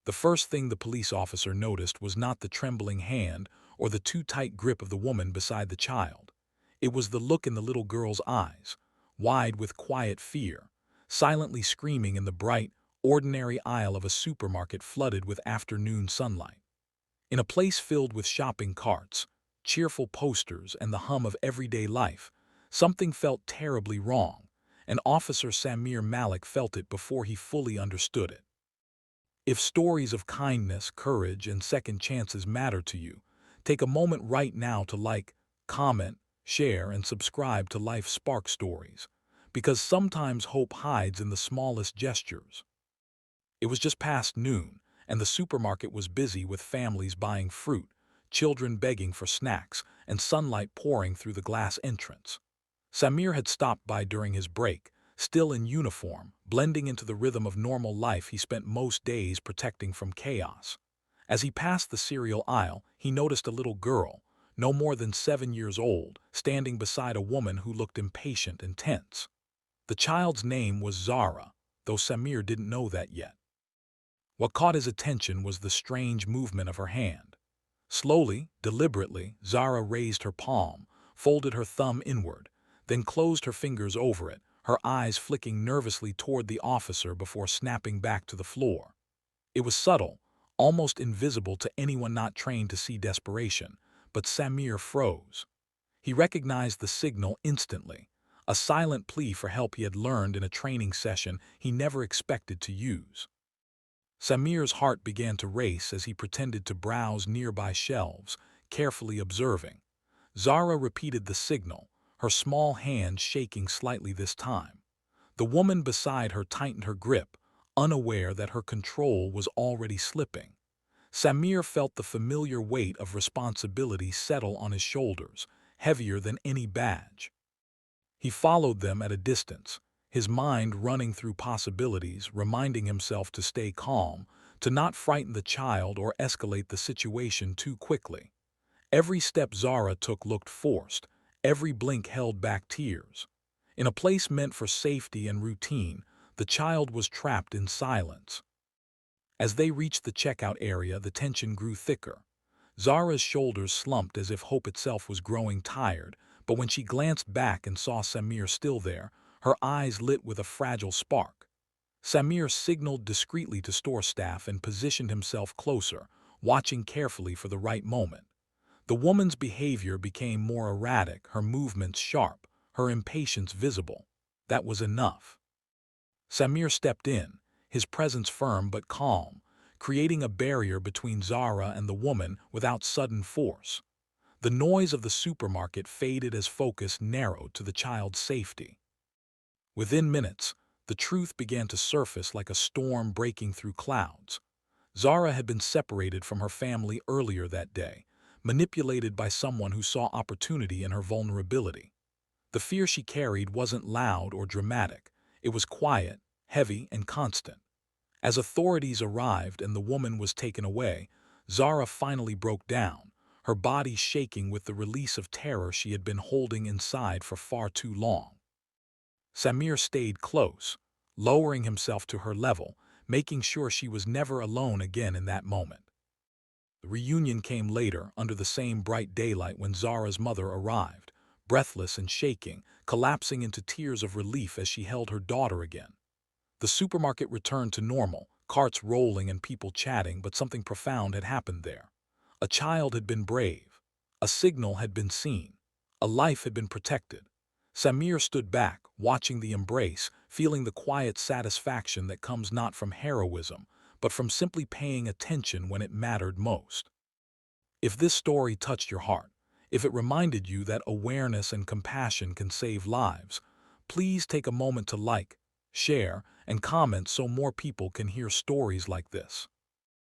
The first thing the police officer noticed was not the trembling hand or the too tight grip of the woman beside the child. It was the look in the little girl's eyes, wide with quiet fear, silently screaming in the bright, ordinary aisle of a supermarket flooded with afternoon sunlight. In a place filled with shopping carts, cheerful posters, and the hum of everyday life, something felt terribly wrong, and Officer Samir Malik felt it before he fully understood it. If stories of kindness, courage, and second chances matter to you, take a moment right now to like, comment, share, and subscribe to Life Spark Stories, because sometimes hope hides in the smallest gestures. It was just past noon, and the supermarket was busy with families buying fruit, children begging for snacks, and sunlight pouring through the glass entrance. Samir had stopped by during his break, still in uniform, blending into the rhythm of normal life he spent most days protecting from chaos. As he passed the cereal aisle, he noticed a little girl, no more than 7 years old, standing beside a woman who looked impatient and tense. The child's name was Zara, though Samir didn't know that yet. What caught his attention was the strange movement of her hand. Slowly, deliberately, Zara raised her palm, folded her thumb inward, then closed her fingers over it, her eyes flicking nervously toward the officer before snapping back to the floor. It was subtle, almost invisible to anyone not trained to see desperation, but Samir froze. He recognized the signal instantly, a silent plea for help he had learned in a training session he never expected to use. Samir's heart began to race as he pretended to browse nearby shelves, carefully observing. Zara repeated the signal, her small hand shaking slightly this time. The woman beside her tightened her grip, unaware that her control was already slipping. Samir felt the familiar weight of responsibility settle on his shoulders, heavier than any badge. He followed them at a distance, his mind running through possibilities, reminding himself to stay calm, to not frighten the child or escalate the situation too quickly. Every step Zara took looked forced, every blink held back tears. In a place meant for safety and routine, the child was trapped in silence. As they reached the checkout area, the tension grew thicker. Zara's shoulders slumped as if hope itself was growing tired, but when she glanced back and saw Samir still there, her eyes lit with a fragile spark. Samir signaled discreetly to store staff and positioned himself closer, watching carefully for the right moment. The woman's behavior became more erratic, her movements sharp, her impatience visible. That was enough. Samir stepped in, his presence firm but calm, creating a barrier between Zara and the woman without sudden force. The noise of the supermarket faded as focus narrowed to the child's safety. Within minutes, the truth began to surface like a storm breaking through clouds. Zara had been separated from her family earlier that day, manipulated by someone who saw opportunity in her vulnerability. The fear she carried wasn't loud or dramatic. It was quiet, heavy, and constant. As authorities arrived and the woman was taken away, Zara finally broke down, her body shaking with the release of terror she had been holding inside for far too long. Samir stayed close, lowering himself to her level, making sure she was never alone again in that moment. The reunion came later, under the same bright daylight when Zara's mother arrived, breathless and shaking, collapsing into tears of relief as she held her daughter again. The supermarket returned to normal, carts rolling and people chatting, but something profound had happened there. A child had been brave. A signal had been seen. A life had been protected. Samir stood back, watching the embrace, feeling the quiet satisfaction that comes not from heroism, but from simply paying attention when it mattered most. If this story touched your heart, if it reminded you that awareness and compassion can save lives, please take a moment to like, share, and comment so more people can hear stories like this.